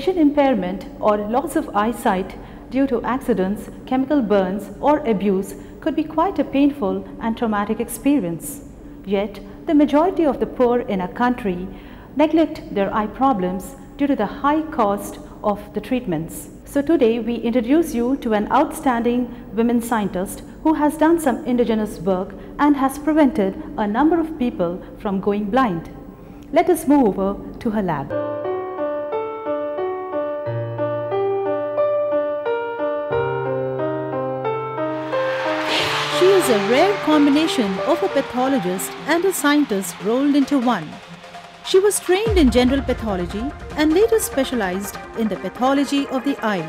Vision impairment or loss of eyesight due to accidents, chemical burns or abuse could be quite a painful and traumatic experience. Yet, the majority of the poor in our country neglect their eye problems due to the high cost of the treatments. So today we introduce you to an outstanding women scientist who has done some indigenous work and has prevented a number of people from going blind. Let us move over to her lab. She is a rare combination of a pathologist and a scientist rolled into one. She was trained in general pathology and later specialized in the pathology of the eye.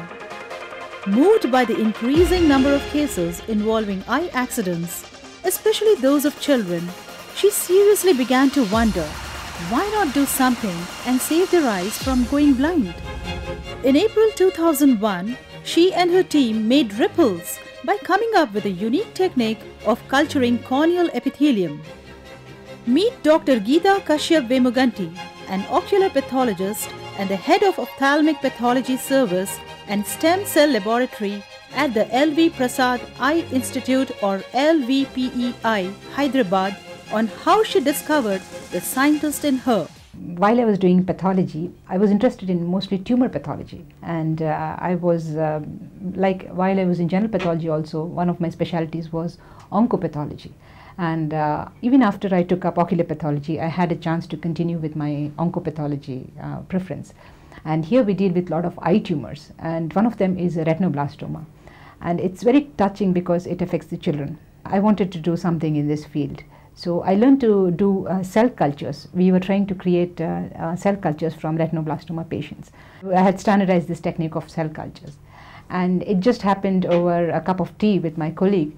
Moved by the increasing number of cases involving eye accidents, especially those of children, she seriously began to wonder, why not do something and save their eyes from going blind? In April 2001, she and her team made ripples by coming up with a unique technique of culturing corneal epithelium. Meet Dr. Geeta Kashyap Vemuganti, an ocular pathologist and the head of Ophthalmic Pathology Service and Stem Cell Laboratory at the LV Prasad Eye Institute or LVPEI, Hyderabad, on how she discovered the scientist in her. While I was doing pathology, I was interested in mostly tumor pathology, and I was while I was in general pathology also, one of my specialties was oncopathology. And even after I took up ocular pathology, I had a chance to continue with my oncopathology preference. And here we deal with a lot of eye tumors, and one of them is a retinoblastoma. And it's very touching because it affects the children. I wanted to do something in this field. So I learned to do cell cultures. We were trying to create cell cultures from retinoblastoma patients. I had standardized this technique of cell cultures. And it just happened over a cup of tea with my colleague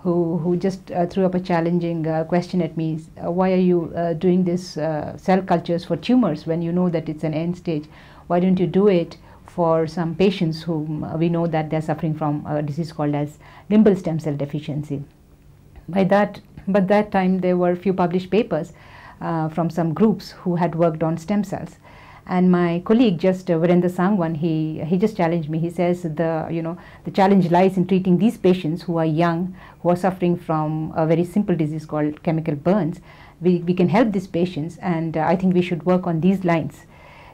who just threw up a challenging question at me. Why are you doing this cell cultures for tumors when you know that it's an end stage? Why don't you do it for some patients whom we know that they're suffering from a disease called as limbal stem cell deficiency? By that time there were a few published papers from some groups who had worked on stem cells. And my colleague, just Virendra Sangwan, he just challenged me. He says the challenge lies in treating these patients who are young, who are suffering from a very simple disease called chemical burns. We can help these patients, and I think we should work on these lines.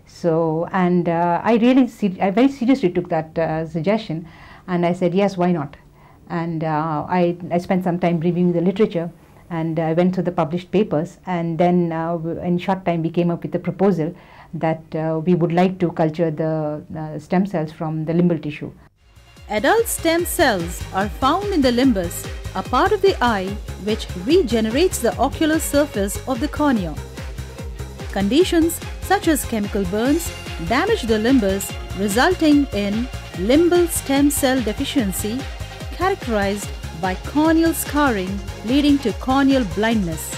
So, and I very seriously took that suggestion, and I said yes, why not? And I spent some time reviewing the literature, and I went through the published papers, and then in short time we came up with a proposal that we would like to culture the stem cells from the limbal tissue. Adult stem cells are found in the limbus, a part of the eye which regenerates the ocular surface of the cornea. Conditions such as chemical burns damage the limbus, resulting in limbal stem cell deficiency, characterized by corneal scarring leading to corneal blindness.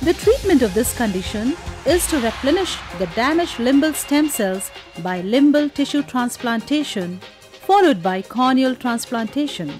The treatment of this condition is to replenish the damaged limbal stem cells by limbal tissue transplantation, followed by corneal transplantation.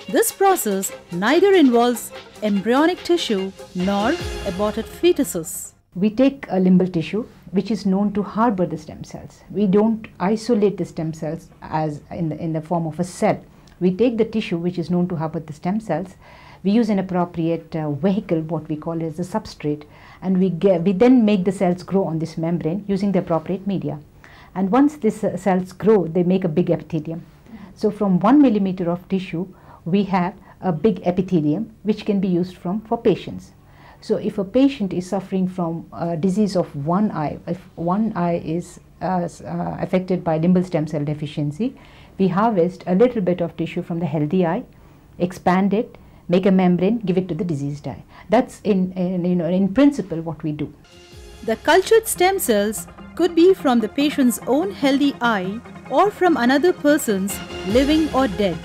This process neither involves embryonic tissue nor aborted fetuses. We take a limbal tissue which is known to harbor the stem cells. We don't isolate the stem cells as in the form of a cell. We take the tissue which is known to harbor the stem cells. We use an appropriate vehicle, what we call as a substrate, and we then make the cells grow on this membrane using the appropriate media. And once these cells grow, they make a big epithelium. So from 1 millimeter of tissue, we have a big epithelium which can be used for patients. So if a patient is suffering from a disease of one eye, if one eye is affected by limbal stem cell deficiency, we harvest a little bit of tissue from the healthy eye, expand it, make a membrane, give it to the diseased eye. That's in principle what we do. The cultured stem cells could be from the patient's own healthy eye or from another person's, living or dead.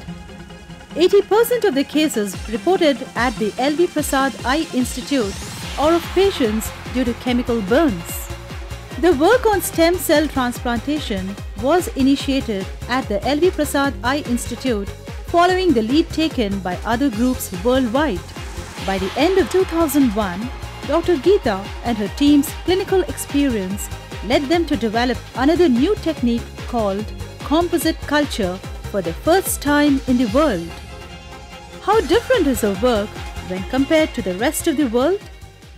80% of the cases reported at the LV Prasad Eye Institute are of patients due to chemical burns. The work on stem cell transplantation was initiated at the LV Prasad Eye Institute following the lead taken by other groups worldwide. By the end of 2001, Dr. Geeta and her team's clinical experience led them to develop another new technique called composite culture for the first time in the world. How different is her work when compared to the rest of the world?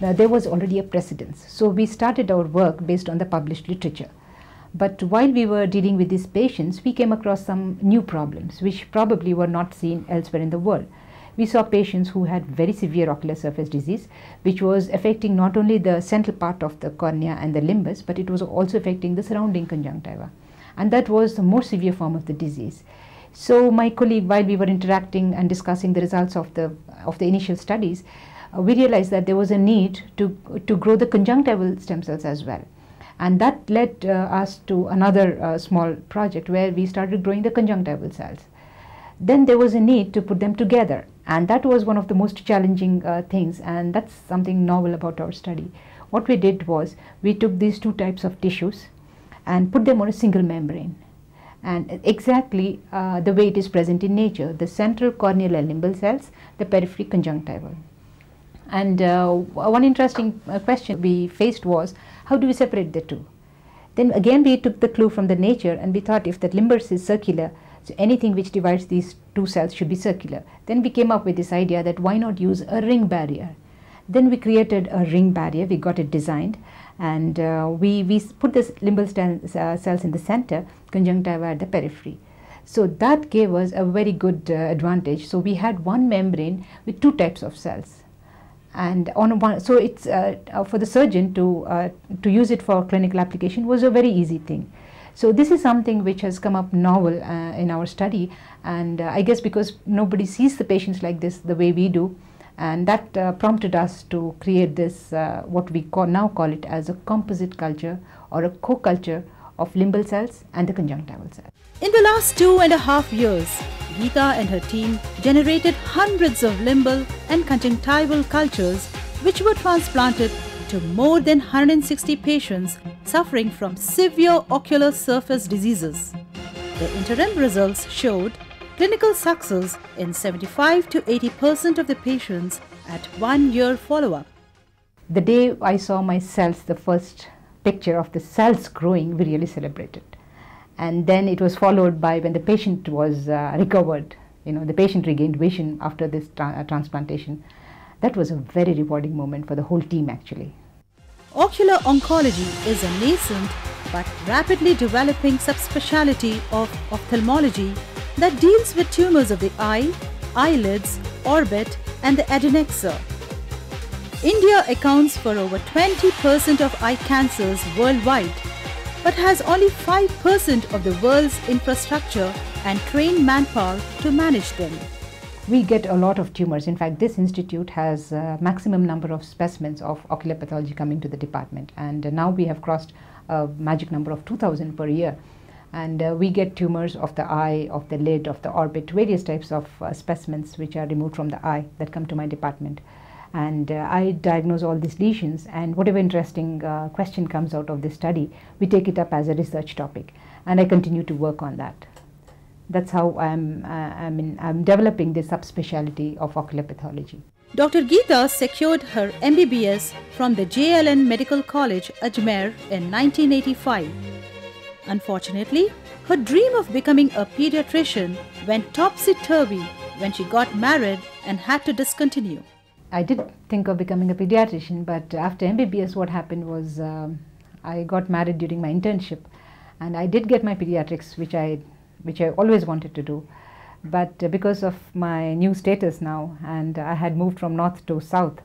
Now, there was already a precedence, so we started our work based on the published literature. But while we were dealing with these patients, we came across some new problems which probably were not seen elsewhere in the world. We saw patients who had very severe ocular surface disease, which was affecting not only the central part of the cornea and the limbus, but it was also affecting the surrounding conjunctiva. And that was the more severe form of the disease. So my colleague, while we were interacting and discussing the results of the initial studies, we realized that there was a need to grow the conjunctival stem cells as well. And that led us to another small project where we started growing the conjunctival cells. Then there was a need to put them together, and that was one of the most challenging things, and that's something novel about our study. What we did was we took these two types of tissues and put them on a single membrane, and exactly the way it is present in nature, the central corneal and limbal cells, the periphery conjunctival. And one interesting question we faced was, how do we separate the two? Then again we took the clue from the nature, and we thought if the limbus is circular, so anything which divides these two cells should be circular. Then we came up with this idea that why not use a ring barrier? Then we created a ring barrier, we got it designed, and we put the limbal cells in the center, conjunctiva at the periphery. So that gave us a very good advantage. So we had one membrane with two types of cells. And on one, so it's for the surgeon to use it for clinical application was a very easy thing. So this is something which has come up novel in our study, and I guess because nobody sees the patients like this the way we do, and that prompted us to create this what we now call it as a composite culture or a co-culture of limbal cells and the conjunctival cells. In the last 2.5 years, Geeta and her team generated hundreds of limbal and conjunctival cultures which were transplanted to more than 160 patients suffering from severe ocular surface diseases. The interim results showed clinical success in 75 to 80% of the patients at 1 year follow-up. The day I saw my cells, the first picture of the cells growing, we really celebrated. And then it was followed by when the patient was recovered, the patient regained vision after this transplantation. That was a very rewarding moment for the whole team actually. Ocular oncology is a nascent but rapidly developing subspecialty of ophthalmology that deals with tumors of the eye, eyelids, orbit and the adnexa. India accounts for over 20% of eye cancers worldwide, but has only 5% of the world's infrastructure and trained manpower to manage them. We get a lot of tumors. In fact, this institute has a maximum number of specimens of ocular pathology coming to the department, and now we have crossed a magic number of 2,000 per year. And we get tumors of the eye, of the lid, of the orbit, various types of specimens which are removed from the eye that come to my department. And I diagnose all these lesions, and whatever interesting question comes out of this study, we take it up as a research topic, and I continue to work on that. That's how I'm developing this subspecialty of ocular pathology. Dr. Geeta secured her MBBS from the JLN Medical College, Ajmer in 1985. Unfortunately, her dream of becoming a pediatrician went topsy-turvy when she got married and had to discontinue. I did think of becoming a pediatrician, but after MBBS what happened was I got married during my internship, and I did get my pediatrics, which I always wanted to do. But because of my new status now, and I had moved from north to south,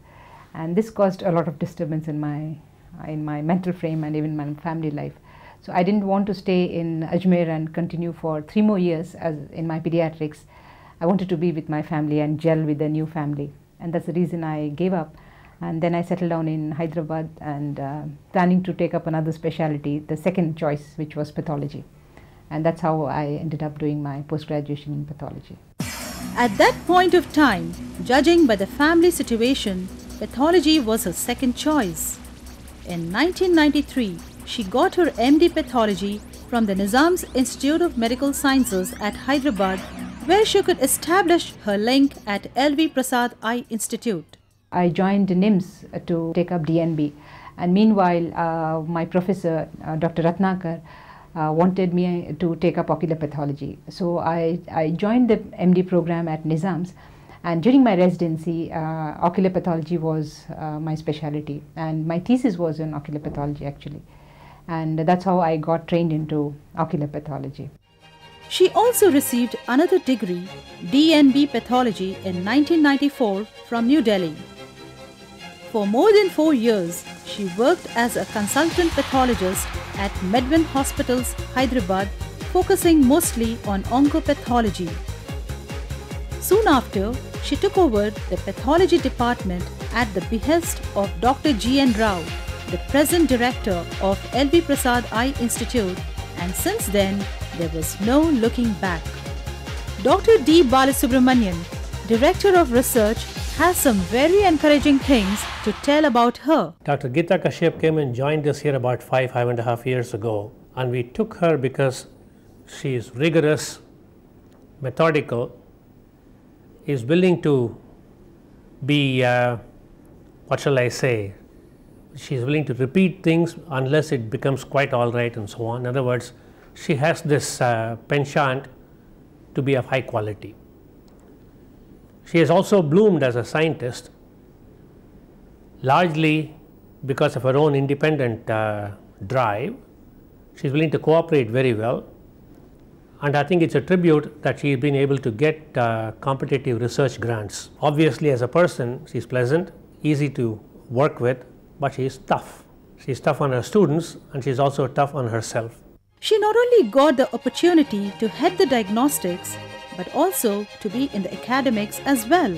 and this caused a lot of disturbance in my mental frame and even my family life. So I didn't want to stay in Ajmer and continue for 3 more years as in my pediatrics. I wanted to be with my family and gel with the new family. And that's the reason I gave up. And then I settled down in Hyderabad and planning to take up another specialty, the second choice, which was pathology. And that's how I ended up doing my post-graduation in pathology. At that point of time, judging by the family situation, pathology was her second choice. In 1993, she got her MD Pathology from the Nizam's Institute of Medical Sciences at Hyderabad, where she could establish her link at LV Prasad Eye Institute. I joined NIMS to take up DNB, And meanwhile, my professor, Dr. Ratnakar, wanted me to take up ocular pathology. So I joined the MD program at Nizam's, and during my residency, ocular pathology was my specialty, and my thesis was in ocular pathology actually. And that's how I got trained into ocular pathology. She also received another degree, DNB Pathology, in 1994 from New Delhi. For more than 4 years, she worked as a consultant pathologist at Medwin Hospitals, Hyderabad, focusing mostly on oncopathology. Soon after, she took over the pathology department at the behest of Dr. G.N. Rao, the present director of L.V. Prasad Eye Institute, and since then, there was no looking back. Dr. D. Balasubramanian, Director of Research, has some very encouraging things to tell about her. Dr. Geeta Kashyap came and joined us here about 5.5 years ago, and we took her because she is rigorous, methodical, is willing to be, what shall I say, she is willing to repeat things unless it becomes quite all right and so on. In other words, she has this penchant to be of high quality. She has also bloomed as a scientist, largely because of her own independent drive. She is willing to cooperate very well, and I think it's a tribute that she has been able to get competitive research grants. Obviously, as a person, she is pleasant, easy to work with, but she is tough. She is tough on her students, and she is also tough on herself. She not only got the opportunity to head the diagnostics, but also to be in the academics as well.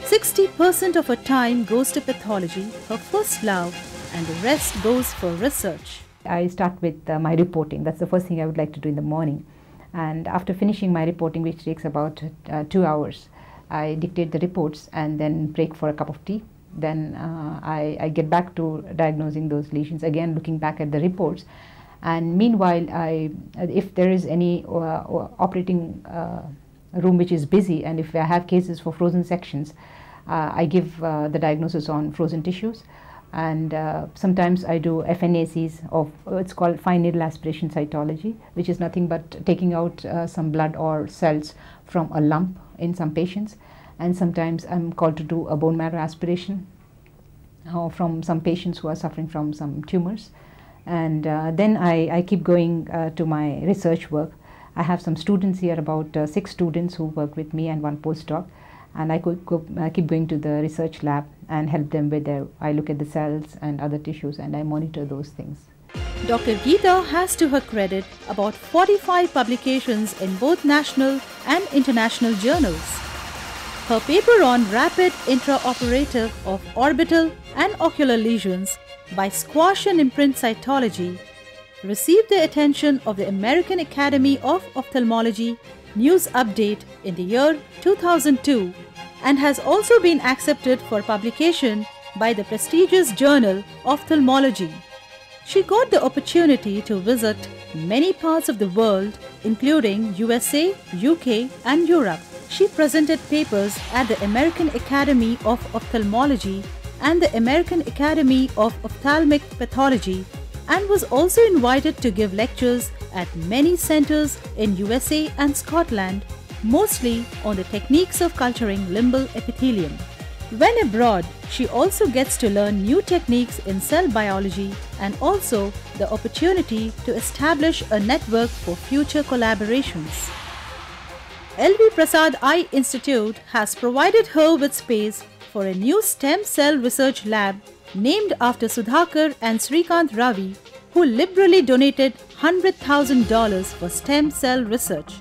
60% of her time goes to pathology, her first love, and the rest goes for research. I start with my reporting. That's the first thing I would like to do in the morning. And after finishing my reporting, which takes about 2 hours, I dictate the reports and then break for a cup of tea. Then I get back to diagnosing those lesions, again looking back at the reports. And meanwhile, if there is any operating room which is busy, and if I have cases for frozen sections, I give the diagnosis on frozen tissues. And sometimes I do FNACs of, it's called fine needle aspiration cytology, which is nothing but taking out some blood or cells from a lump in some patients. And sometimes I'm called to do a bone marrow aspiration from some patients who are suffering from some tumors. And then I keep going to my research work. I have some students here, about 6 students who work with me and 1 postdoc. And I keep going to the research lab and help them with I look at the cells and other tissues and I monitor those things. Dr. Geeta has to her credit about 45 publications in both national and international journals. Her paper on rapid intraoperative of orbital and ocular lesions by squash and imprint cytology received the attention of the American Academy of Ophthalmology News Update in the year 2002 and has also been accepted for publication by the prestigious journal Ophthalmology. She got the opportunity to visit many parts of the world, including USA, UK and Europe. She presented papers at the American Academy of Ophthalmology and the American Academy of Ophthalmic Pathology, and was also invited to give lectures at many centers in USA and Scotland, mostly on the techniques of culturing limbal epithelium. When abroad, she also gets to learn new techniques in cell biology and also the opportunity to establish a network for future collaborations. L.V. Prasad Eye Institute has provided her with space for a new stem cell research lab named after Sudhakar and Srikant Ravi, who liberally donated $100,000 for stem cell research.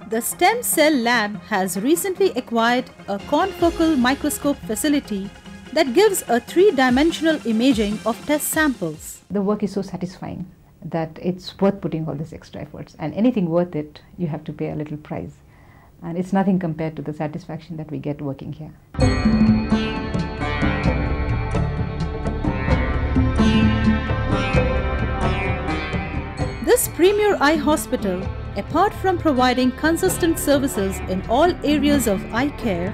The Stem Cell Lab has recently acquired a confocal microscope facility that gives a 3-dimensional imaging of test samples. The work is so satisfying that it's worth putting all this extra efforts, and anything worth it, you have to pay a little price. And it's nothing compared to the satisfaction that we get working here. This premier eye hospital, apart from providing consistent services in all areas of eye care,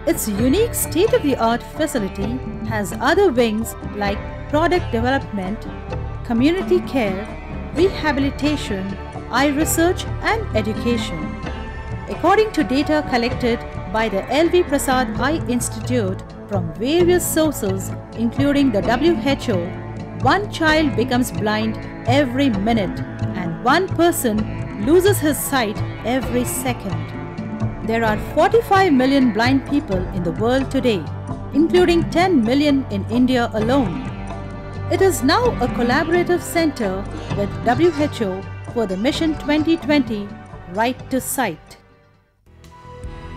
Its unique state-of-the-art facility has other wings like product development, community care, rehabilitation, eye research and education. According to data collected by the L.V. Prasad Eye Institute from various sources including the WHO, one child becomes blind every minute and one person loses his sight every second. There are 45 million blind people in the world today, including 10 million in India alone. It is now a collaborative center with WHO for the Mission 2020 Right to Sight.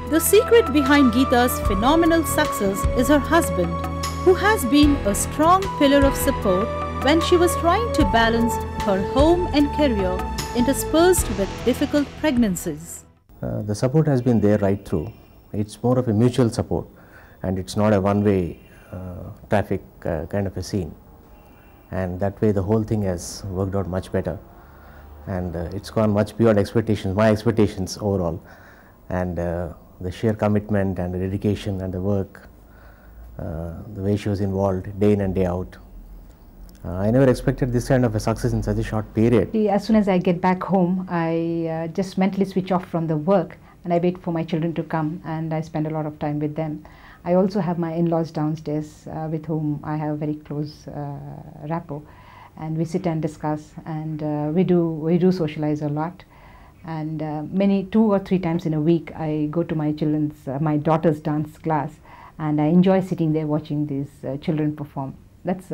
The secret behind Geeta's phenomenal success is her husband, who has been a strong pillar of support when she was trying to balance her home and career interspersed with difficult pregnancies. The support has been there right through. It's more of a mutual support and it's not a one-way traffic kind of a scene. And that way the whole thing has worked out much better. And it's gone much beyond expectations, my expectations overall. And the sheer commitment and the dedication and the work, the way she was involved day in and day out. I never expected this kind of a success in such a short period. As soon as I get back home, I just mentally switch off from the work and I wait for my children to come and I spend a lot of time with them. I also have my in-laws downstairs with whom I have a very close rapport, and we sit and discuss, and we do socialize a lot. And 2 or 3 times in a week I go to my daughter's dance class, and I enjoy sitting there watching these children perform. That's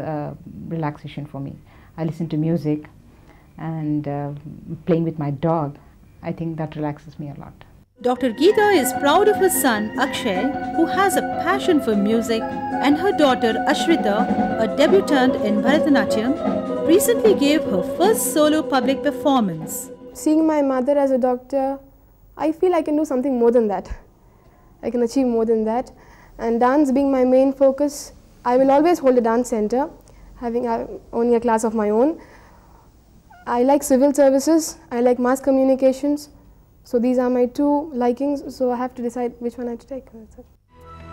relaxation for me. I listen to music and playing with my dog. I think that relaxes me a lot. Dr. Geeta is proud of her son Akshay, who has a passion for music, and her daughter Ashrita, a debutante in Bharatanatyam, recently gave her first solo public performance. Seeing my mother as a doctor, I feel I can do something more than that. I can achieve more than that. And dance being my main focus, I will always hold a dance center, having only a class of my own. I like civil services, I like mass communications. So these are my 2 likings, so I have to decide which one I have to take.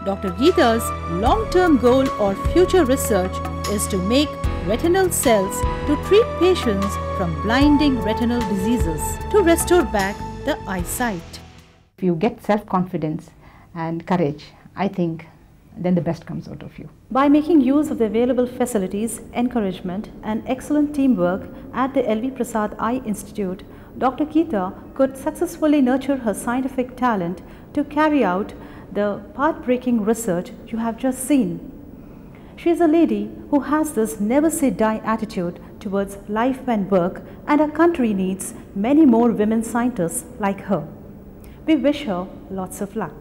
Dr. Geeta's long-term goal or future research is to make retinal cells to treat patients from blinding retinal diseases to restore back the eyesight. If you get self-confidence and courage, I think then the best comes out of you. By making use of the available facilities, encouragement and excellent teamwork at the L.V. Prasad Eye Institute, Dr. Geeta could successfully nurture her scientific talent to carry out the path-breaking research you have just seen. She is a lady who has this never-say-die attitude towards life and work, and our country needs many more women scientists like her. We wish her lots of luck.